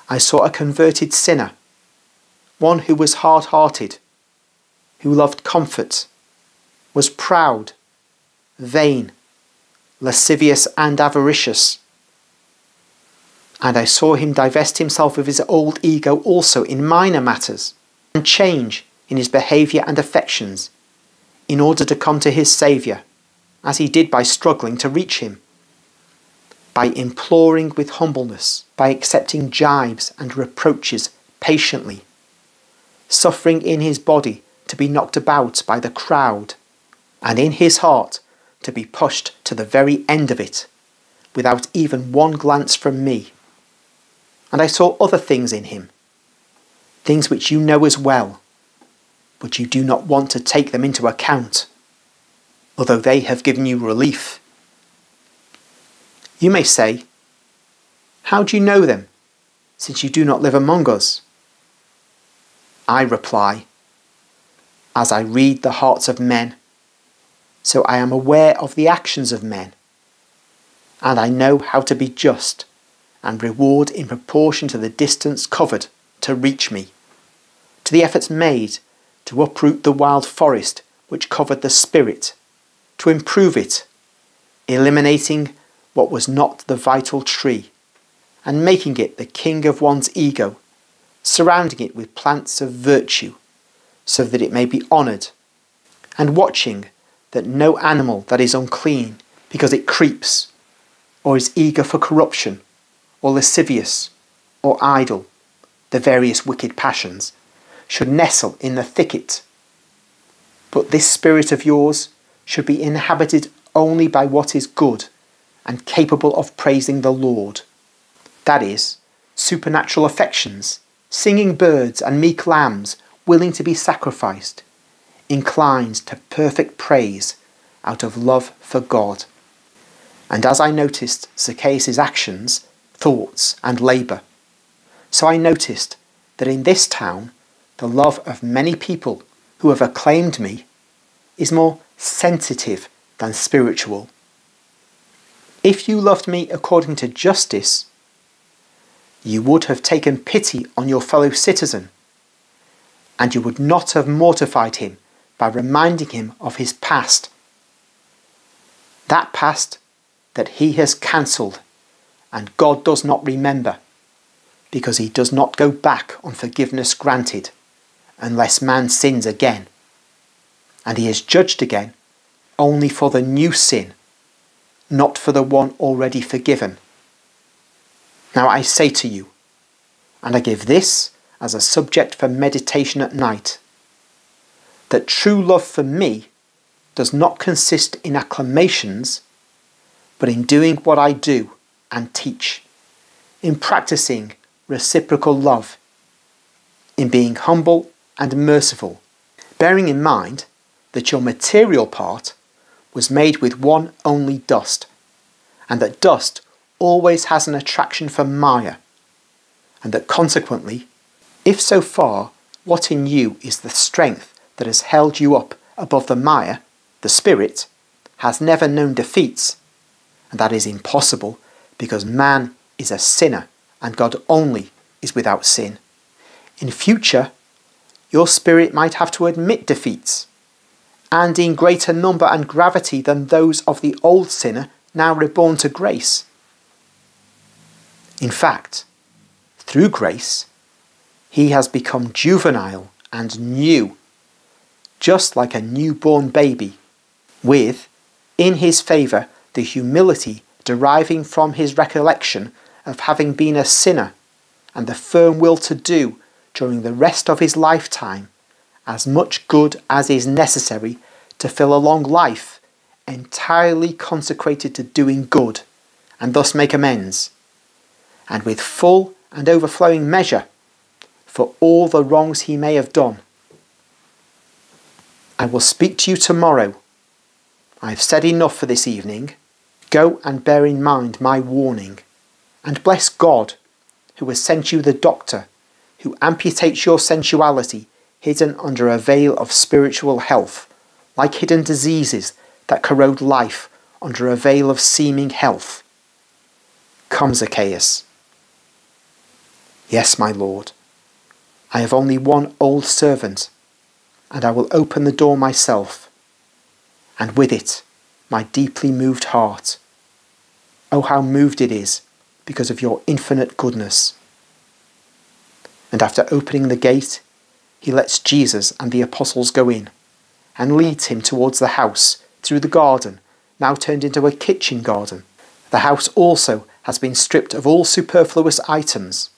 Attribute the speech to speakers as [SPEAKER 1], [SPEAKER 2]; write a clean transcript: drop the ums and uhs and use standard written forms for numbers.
[SPEAKER 1] I saw a converted sinner, one who was hard-hearted, who loved comfort, was proud, vain, lascivious and avaricious. And I saw him divest himself of his old ego also in minor matters, and change in his behaviour and affections, in order to come to his Saviour, as he did by struggling to reach him, by imploring with humbleness, by accepting gibes and reproaches patiently, suffering in his body to be knocked about by the crowd, and in his heart to be pushed to the very end of it, without even one glance from me. And I saw other things in him, things which you know as well, but you do not want to take them into account, although they have given you relief. You may say, "How do you know them, since you do not live among us?" I reply, "As I read the hearts of men, so I am aware of the actions of men, and I know how to be just and reward in proportion to the distance covered to reach me, to the efforts made to uproot the wild forest which covered the spirit, to improve it, eliminating what was not the vital tree, and making it the king of one's ego, surrounding it with plants of virtue, so that it may be honoured, and watching that no animal that is unclean because it creeps, or is eager for corruption, or lascivious, or idle, the various wicked passions, should nestle in the thicket. But this spirit of yours should be inhabited only by what is good and capable of praising the Lord. That is, supernatural affections, singing birds and meek lambs willing to be sacrificed, inclined to perfect praise out of love for God. And as I noticed Zacchaeus' actions, thoughts and labour, so I noticed that in this town the love of many people who have acclaimed me is more sensitive than spiritual. If you loved me according to justice, you would have taken pity on your fellow citizen, and you would not have mortified him by reminding him of his past. That past that he has cancelled, and God does not remember, because he does not go back on forgiveness granted, unless man sins again. And he is judged again only for the new sin, not for the one already forgiven. Now I say to you, and I give this as a subject for meditation at night, that true love for me does not consist in acclamations, but in doing what I do and teach, in practicing reciprocal love, in being humble and merciful, bearing in mind that your material part was made with one only dust, and that dust always has an attraction for mire, and that consequently, if so far what in you is the strength that has held you up above the mire, the spirit, has never known defeats, and that is impossible because man is a sinner and God only is without sin. In future, your spirit might have to admit defeats, and in greater number and gravity than those of the old sinner now reborn to grace. In fact, through grace, he has become juvenile and new, just like a newborn baby, with, in his favour, the humility deriving from his recollection of having been a sinner, and the firm will to do, during the rest of his lifetime, as much good as is necessary to fill a long life entirely consecrated to doing good, and thus make amends, and with full and overflowing measure for all the wrongs he may have done. I will speak to you tomorrow. I have said enough for this evening. Go and bear in mind my warning, and bless God, who has sent you the doctor, who amputates your sensuality hidden under a veil of spiritual health, like hidden diseases that corrode life under a veil of seeming health. Come, Zacchaeus. Yes, my lord. I have only one old servant, and I will open the door myself, and with it my deeply moved heart. Oh, how moved it is because of your infinite goodness. And after opening the gate, he lets Jesus and the apostles go in, and leads him towards the house through the garden, now turned into a kitchen garden. The house also has been stripped of all superfluous items,